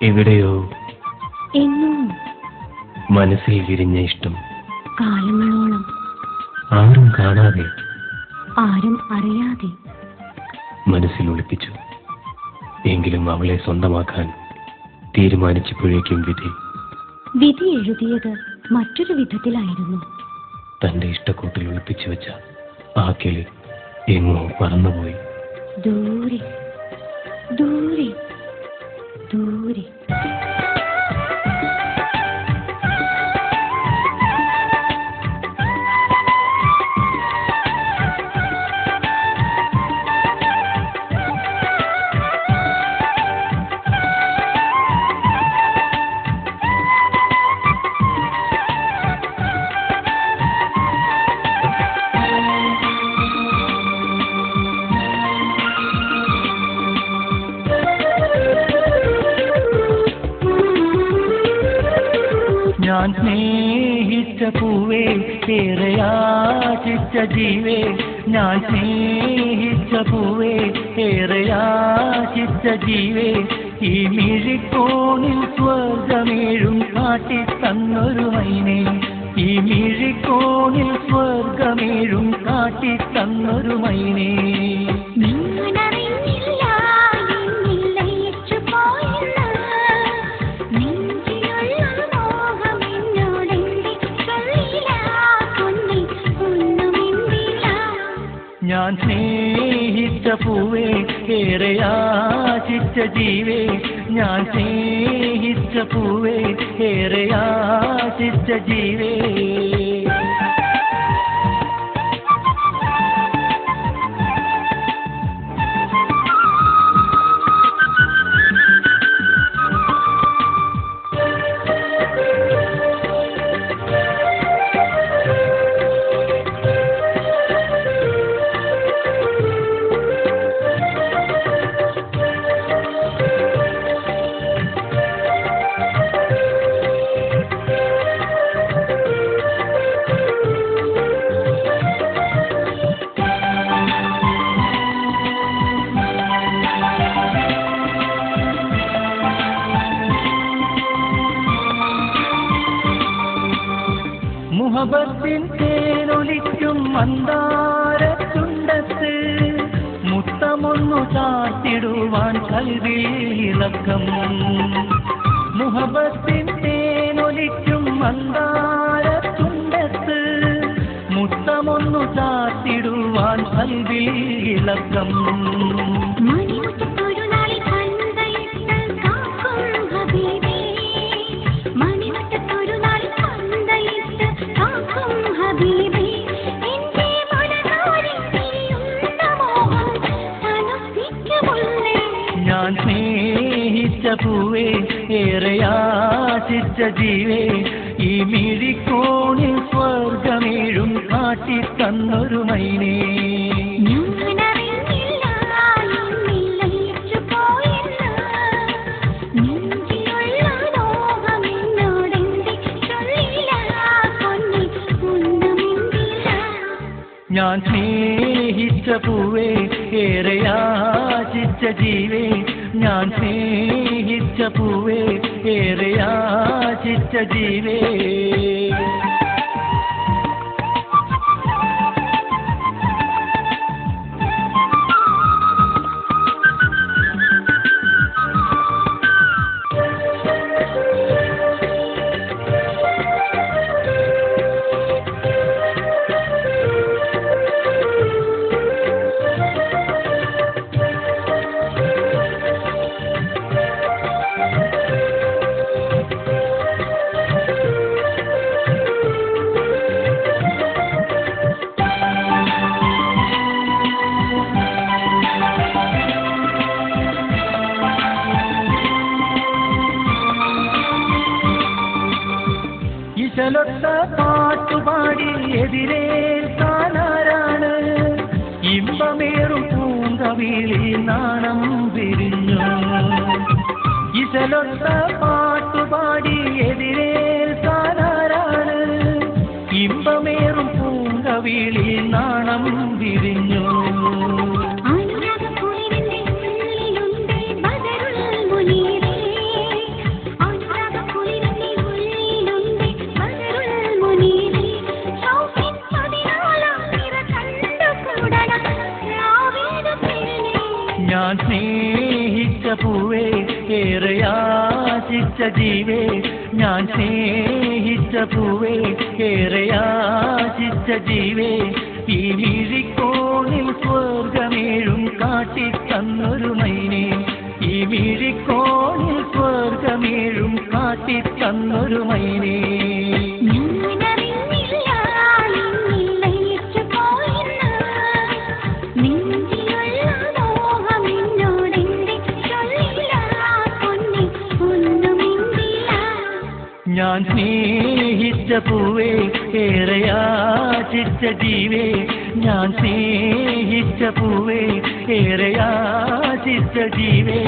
എവിടെയോ എങ്ങോ മനസ്സിൽ വിരിഞ്ഞ ഇഷ്ടം കാലങ്ങളോളം ആരും കാണാതെ ആരും അറിയാതെ മനസ്സിൽ ഒളിപ്പിച്ചു. എങ്കിലും അവളെ സ്വന്തമാക്കാൻ തീരുമാനിച്ചപ്പോഴേക്കും വിധി എഴുതിയത് മറ്റൊരു വിധത്തിലായിരുന്നു. തന്റെ ഇഷ്ടക്കൂട്ടിൽ ഒളിപ്പിച്ചു വെച്ച ആ കിളി എങ്ങോ പറന്നുപോയി. ദൂരെ ദൂരെ ദൂരെ. ഞാൻ സ്നേഹിച്ച പൂവേ, ഏറെയാശിച്ച ജീവേ, ഞാൻ സ്നേഹിച്ച പൂവേ, ഏറെയാശിച്ച ജീവേ, ഈ മിഴിക്കോണിൽ സ്വർഗമേഴും കാട്ടിത്തന്നൊരു മൈനേ, ഈ മിഴിക്കോണിൽ സ്വർഗമേഴും കാട്ടിത്തന്നൊരു മൈനേ. ഞാൻ സ്നേഹിച്ച പൂവേ, ഏറെയാശിച്ച ജീവേ, ഞാൻ സ്നേഹിച്ച പൂവേ, ഏറെയാശിച്ച ജീവേ. മുഹബത്തിൻ തേനൊലിക്കും മന്ദാരത്തുണ്ടത്ത് മുത്തമൊന്നു ചാർത്തിടുവാൻ കൽവിൽ ഇളക്കം. മുഹബത്തിൻ തേനൊലിക്കും മന്ദാരത്തുണ്ടത്ത് മുത്തമൊന്നു ചാർത്തിടുവാൻ കൽവിൽ ഇളക്കം. ഞാൻ സ്നേഹിച്ച പൂവേ, ഏറെയാശിച്ച ജീവേ, ഈ മിഴിക്കോണിൽ സ്വർഗമേഴും കാട്ടിത്തന്നൊരു മൈനേ. ഞാൻ സ്നേഹിച്ച പൂവേ, ഏറെയാശിച്ച ജീവേ, ഞാൻ സ്നേഹിച്ച പൂവേ, ഏറെയാശിച്ച ജീവേ. ഇശലൊത്ത പാട്ടുപാടി എതിരേൽക്കാനാരാണ്? ഇമ്പമേറും പൂങ്കവിളിൽ നാണം വിരിഞ്ഞു. ഇശലൊത്ത പാട്ടുപാടി എതിരേൽക്കാനാരാണ്? ഇമ്പമേറും പൂങ്കവിളിൽ നാണം വിരിഞ്ഞു. ഏറെയാശിച്ച ജീവേ ഞാൻ സ്നേഹിച്ച പൂവേ ഏറെയാശിച്ച ജീവേ ഈ മിഴിക്കോണിൽ സ്വർഗമേഴും കാട്ടിത്തന്നൊരു മൈനേ ഈ മിഴിക്കോണിൽ സ്വർഗമേഴും കാട്ടിത്തന്നൊരു മൈനേ ഞാൻ സ്നേഹിച്ച പൂവേ ഏറെയാശിച്ച ജീവേ ഞാൻ സ്നേഹിച്ച പൂവേ ഏറെയാശിച്ച ജീവേ